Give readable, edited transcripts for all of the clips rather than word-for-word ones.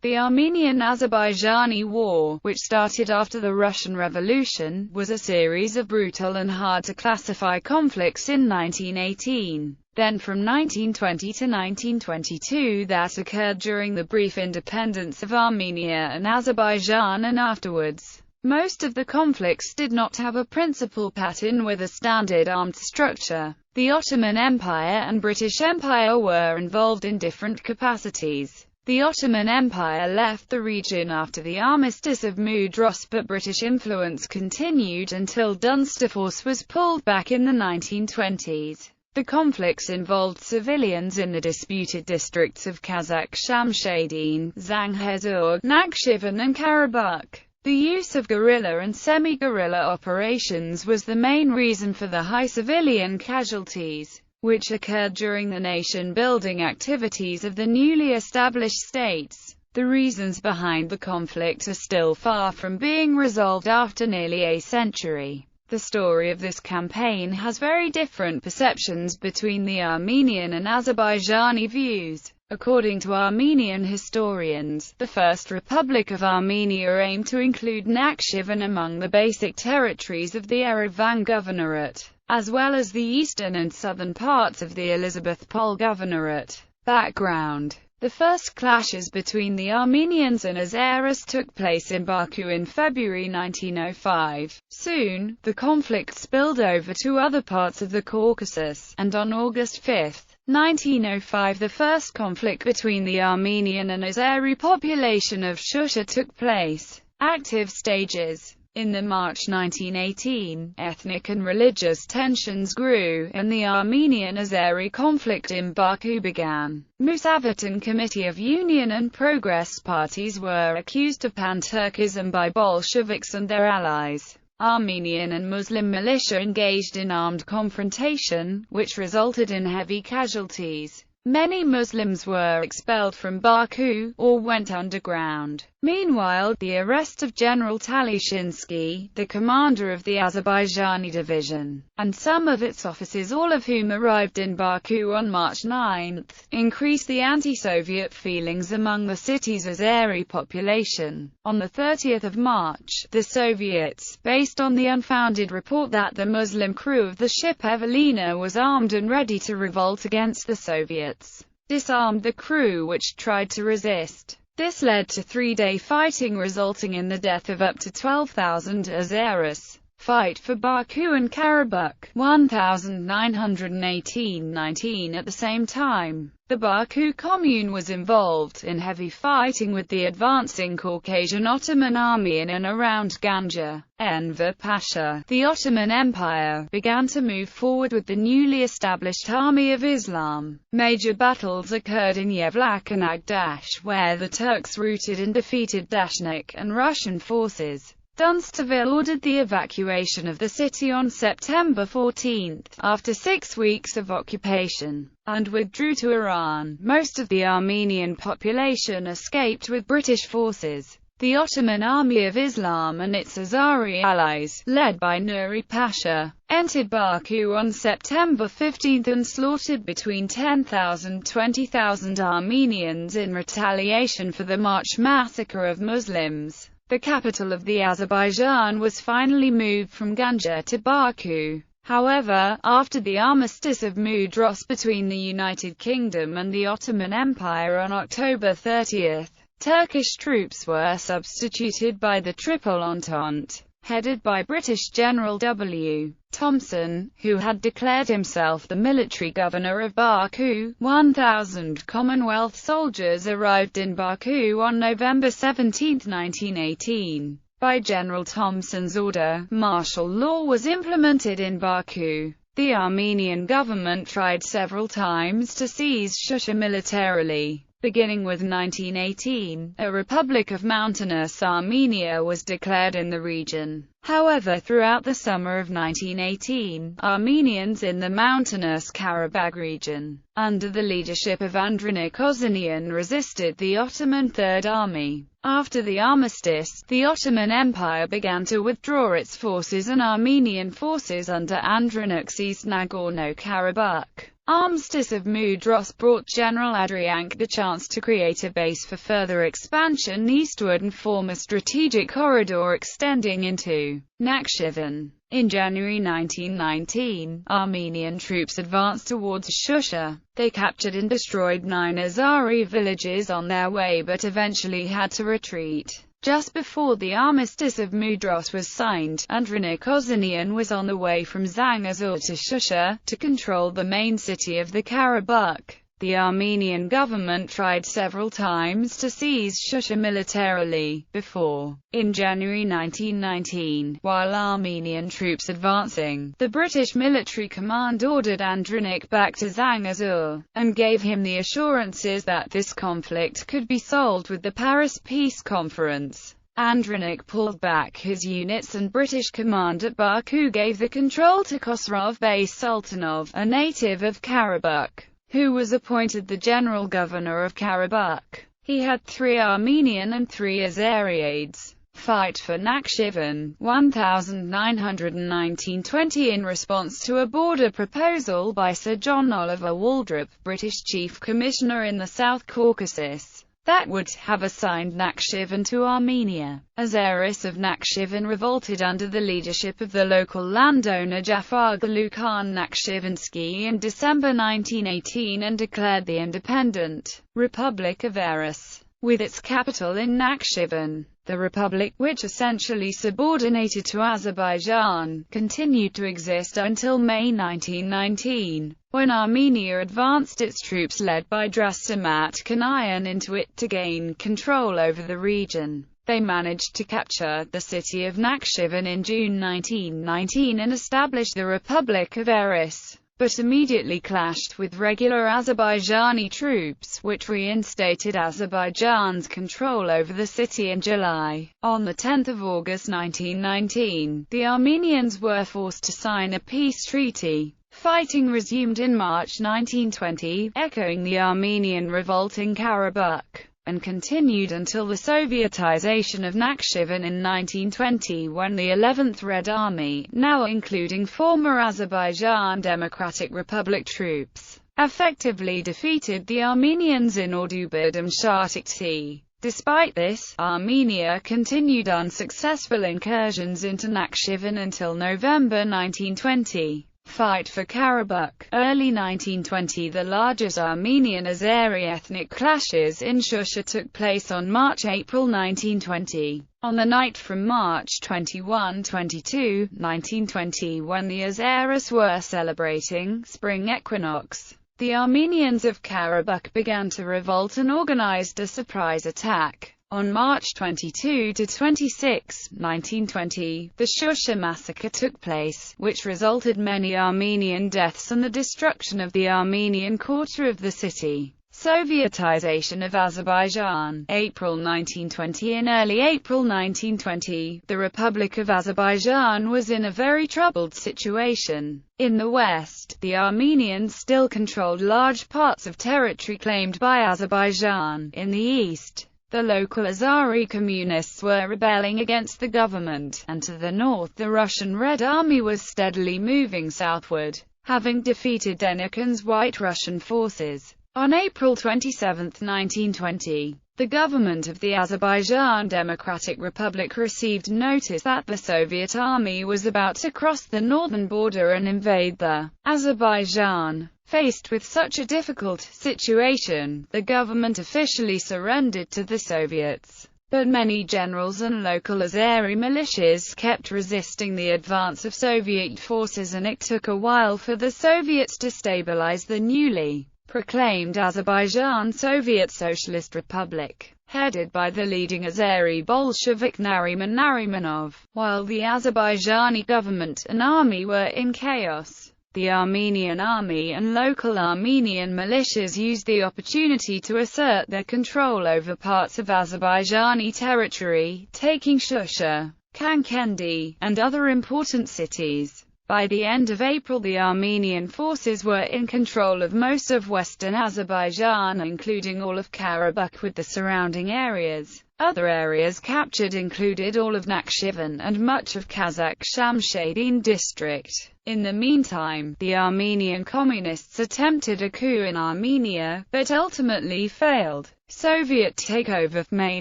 The Armenian-Azerbaijani War, which started after the Russian Revolution, was a series of brutal and hard-to-classify conflicts in 1918. Then from 1920 to 1922 that occurred during the brief independence of Armenia and Azerbaijan and afterwards. Most of the conflicts did not have a principal pattern with a standard armed structure. The Ottoman Empire and British Empire were involved in different capacities. The Ottoman Empire left the region after the Armistice of Mudros, but British influence continued until Dunsterforce was pulled back in the 1920s. The conflicts involved civilians in the disputed districts of Kazakh Shamshadin, Zangezur, Nakhchivan and Karabakh. The use of guerrilla and semi-guerrilla operations was the main reason for the high civilian casualties, which occurred during the nation-building activities of the newly established states. The reasons behind the conflict are still far from being resolved after nearly a century. The story of this campaign has very different perceptions between the Armenian and Azerbaijani views. According to Armenian historians, the First Republic of Armenia aimed to include Nakhchivan among the basic territories of the Yerevan Governorate, as well as the eastern and southern parts of the Elizabethpol Governorate. Background: the first clashes between the Armenians and Azeris took place in Baku in February 1905. Soon, the conflict spilled over to other parts of the Caucasus, and on August 5, 1905 the first conflict between the Armenian and Azeri population of Shusha took place. Active stages: in the March 1918, ethnic and religious tensions grew, and the Armenian-Azeri conflict in Baku began. Musavatan Committee of Union and Progress parties were accused of pan-Turkism by Bolsheviks and their allies. Armenian and Muslim militia engaged in armed confrontation, which resulted in heavy casualties. Many Muslims were expelled from Baku, or went underground. Meanwhile, the arrest of General Talishinsky, the commander of the Azerbaijani division, and some of its officers, all of whom arrived in Baku on March 9, increased the anti-Soviet feelings among the city's Azeri population. On 30 March, the Soviets, based on the unfounded report that the Muslim crew of the ship Evelina was armed and ready to revolt against the Soviets, disarmed the crew which tried to resist. This led to three-day fighting resulting in the death of up to 12,000 Azeris. Fight for Baku and Karabakh, 1918-19. At the same time, the Baku Commune was involved in heavy fighting with the advancing Caucasian Ottoman army in and around Ganja. Enver Pasha, the Ottoman Empire, began to move forward with the newly established Army of Islam. Major battles occurred in Yevlak and Agdash, where the Turks routed and defeated Dashnik and Russian forces. Dunsterville ordered the evacuation of the city on September 14, after 6 weeks of occupation, and withdrew to Iran. Most of the Armenian population escaped with British forces. The Ottoman Army of Islam and its Azeri allies, led by Nuri Pasha, entered Baku on September 15 and slaughtered between 10,000 and 20,000 Armenians in retaliation for the March massacre of Muslims. The capital of the Azerbaijan was finally moved from Ganja to Baku. However, after the Armistice of Mudros between the United Kingdom and the Ottoman Empire on October 30, Turkish troops were substituted by the Triple Entente, headed by British General W. Thompson, who had declared himself the military governor of Baku. 1,000 Commonwealth soldiers arrived in Baku on November 17, 1918. By General Thompson's order, martial law was implemented in Baku. The Armenian government tried several times to seize Shusha militarily. Beginning with 1918, a Republic of Mountainous Armenia was declared in the region. However, throughout the summer of 1918, Armenians in the mountainous Karabakh region, under the leadership of Andronik Ozanian, resisted the Ottoman Third Army. After the armistice, the Ottoman Empire began to withdraw its forces, and Armenian forces under Andronik seized Nagorno-Karabakh. Armistice of Mudros brought General Adriank the chance to create a base for further expansion eastward and form a strategic corridor extending into Nakhchivan. In January 1919, Armenian troops advanced towards Shusha. They captured and destroyed 9 Azeri villages on their way but eventually had to retreat. Just before the Armistice of Mudros was signed, Andronik Ozanian was on the way from Zangezur to Shusha, to control the main city of the Karabakh. The Armenian government tried several times to seize Shusha militarily, before. In January 1919, while Armenian troops advancing, the British military command ordered Andronik back to Zangezur, and gave him the assurances that this conflict could be solved with the Paris Peace Conference. Andronik pulled back his units and British command at Baku gave the control to Khosrov Bey Sultanov, a native of Karabakh, who was appointed the general governor of Karabakh. He had 3 Armenian and 3 Azeri aides. Fight for Nakhchivan, 1919-20. In response to a border proposal by Sir John Oliver Waldrop, British Chief Commissioner in the South Caucasus, that would have assigned Nakhchivan to Armenia. Azeris of Nakhchivan revolted under the leadership of the local landowner Jafar Galu Khan Nakhchivansky in December 1918 and declared the independent Republic of Eris, with its capital in Nakhchivan. The republic, which essentially subordinated to Azerbaijan, continued to exist until May 1919, when Armenia advanced its troops led by Drasamat Kanayan into it to gain control over the region. They managed to capture the city of Nakhchivan in June 1919 and establish the Republic of Eris, but immediately clashed with regular Azerbaijani troops, which reinstated Azerbaijan's control over the city in July. On 10 August 1919, the Armenians were forced to sign a peace treaty. Fighting resumed in March 1920, echoing the Armenian revolt in Karabakh, and continued until the Sovietization of Nakhchivan in 1920, when the 11th Red Army, now including former Azerbaijan Democratic Republic troops, effectively defeated the Armenians in Ordubad and Shatikti. Despite this, Armenia continued unsuccessful incursions into Nakhchivan until November 1920. Fight for Karabakh. Early 1920. The largest Armenian-Azeri ethnic clashes in Shusha took place on March-April 1920. On the night from March 21-22, 1920, when the Azeris were celebrating spring equinox, the Armenians of Karabakh began to revolt and organized a surprise attack. On March 22-26, 1920, the Shusha massacre took place, which resulted many Armenian deaths and the destruction of the Armenian quarter of the city. Sovietization of Azerbaijan. April 1920. In early April 1920, the Republic of Azerbaijan was in a very troubled situation. In the west, the Armenians still controlled large parts of territory claimed by Azerbaijan. In the east, the local Azeri communists were rebelling against the government, and to the north the Russian Red Army was steadily moving southward, having defeated Denikin's White Russian forces. On April 27, 1920, the government of the Azerbaijan Democratic Republic received notice that the Soviet army was about to cross the northern border and invade the Azerbaijan. Faced with such a difficult situation, the government officially surrendered to the Soviets. But many generals and local Azeri militias kept resisting the advance of Soviet forces, and it took a while for the Soviets to stabilize the newly proclaimed Azerbaijan Soviet Socialist Republic, headed by the leading Azeri Bolshevik Nariman Narimanov. While the Azerbaijani government and army were in chaos, the Armenian army and local Armenian militias used the opportunity to assert their control over parts of Azerbaijani territory, taking Shusha, Kankendi, and other important cities. By the end of April, the Armenian forces were in control of most of western Azerbaijan, including all of Karabakh with the surrounding areas. Other areas captured included all of Nakhchivan and much of Kazakh Shamshadin district. In the meantime, the Armenian communists attempted a coup in Armenia, but ultimately failed. Soviet takeover May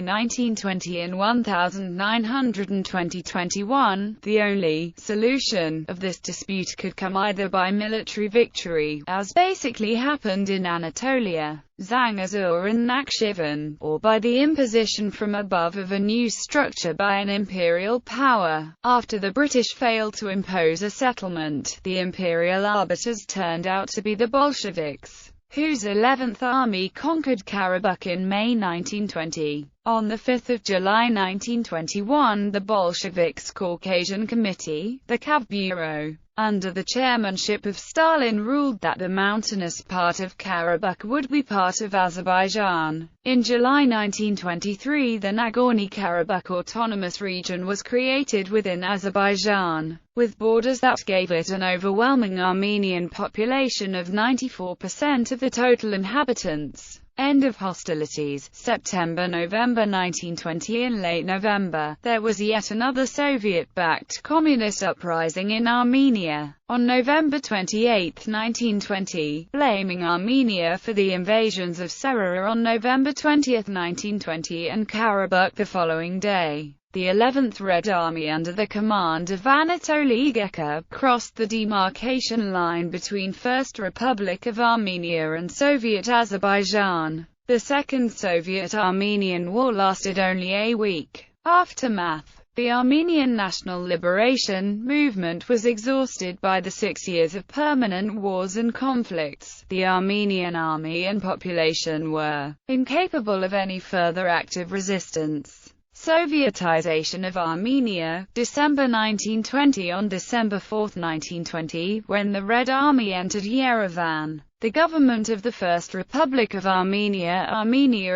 1920 and 1921. The only solution of this dispute could come either by military victory, as basically happened in Anatolia, Zangezur and Nakhchivan, or by the imposition from above of a new structure by an imperial power. After the British failed to impose a settlement, the imperial arbiters turned out to be the Bolsheviks, whose 11th Army conquered Karabakh in May 1920. On 5 July 1921, the Bolsheviks' Caucasian Committee, the KAV Bureau, under the chairmanship of Stalin, ruled that the mountainous part of Karabakh would be part of Azerbaijan. In July 1923, the Nagorno-Karabakh Autonomous Region was created within Azerbaijan, with borders that gave it an overwhelming Armenian population of 94% of the total inhabitants. End of hostilities. September-November 1920. In late November, there was yet another Soviet-backed communist uprising in Armenia. On November 28, 1920, blaming Armenia for the invasions of Serara on November 20, 1920 and Karabakh the following day, the 11th Red Army under the command of Anatoly Igeka crossed the demarcation line between First Republic of Armenia and Soviet Azerbaijan. The Second Soviet-Armenian War lasted only a week. Aftermath. The Armenian National Liberation Movement was exhausted by the 6 years of permanent wars and conflicts. The Armenian army and population were incapable of any further active resistance. Sovietization of Armenia, December 1920. On December 4, 1920, when the Red Army entered Yerevan, the government of the First Republic of Armenia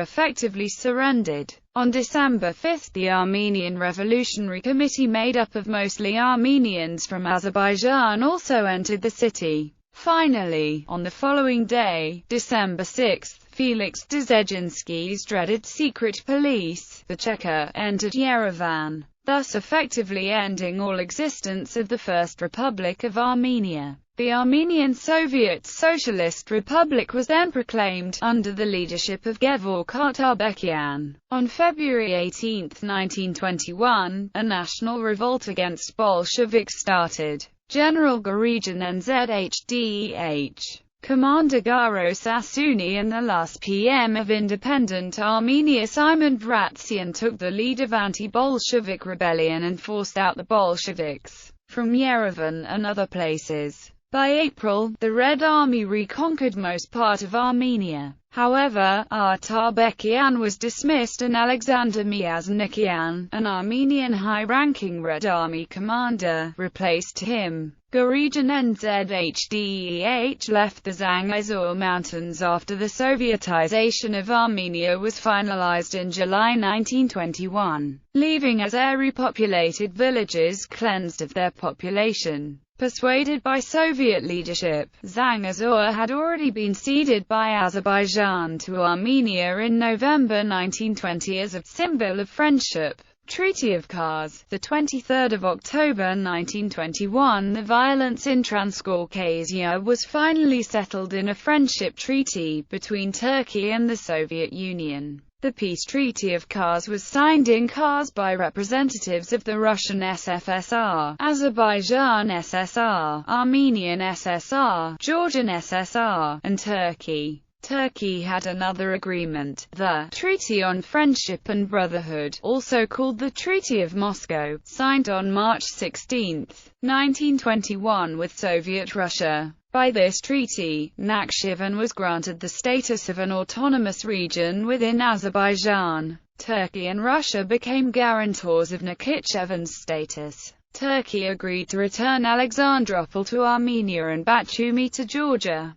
effectively surrendered. On December 5, the Armenian Revolutionary Committee, made up of mostly Armenians from Azerbaijan, also entered the city. Finally, on the following day, December 6, Felix Dzerzhinsky's dreaded secret police, the Cheka, entered Yerevan, thus effectively ending all existence of the First Republic of Armenia. The Armenian Soviet Socialist Republic was then proclaimed, under the leadership of Gevorg Kartabekian. On February 18, 1921, a national revolt against Bolsheviks started. General Gorijan NZHDEH, Commander Garo Sassouni and the last PM of independent Armenia Simon Vratsian took the lead of anti-Bolshevik rebellion and forced out the Bolsheviks from Yerevan and other places. By April, the Red Army reconquered most part of Armenia. However, Artabekian was dismissed and Alexander Myasnikian, an Armenian high-ranking Red Army commander, replaced him. Gorijan NZHDEH left the Zangezur Mountains after the Sovietization of Armenia was finalized in July 1921, leaving Azeri-populated villages cleansed of their population. Persuaded by Soviet leadership, Zangezur had already been ceded by Azerbaijan to Armenia in November 1920 as a symbol of friendship. Treaty of Kars, the 23rd of October 1921. The violence in Transcaucasia was finally settled in a friendship treaty between Turkey and the Soviet Union. The peace treaty of Kars was signed in Kars by representatives of the Russian SFSR, Azerbaijan SSR, Armenian SSR, Georgian SSR, and Turkey. Turkey had another agreement, the Treaty on Friendship and Brotherhood, also called the Treaty of Moscow, signed on March 16, 1921 with Soviet Russia. By this treaty, Nakhchivan was granted the status of an autonomous region within Azerbaijan. Turkey and Russia became guarantors of Nakhchivan's status. Turkey agreed to return Alexandropol to Armenia and Batumi to Georgia.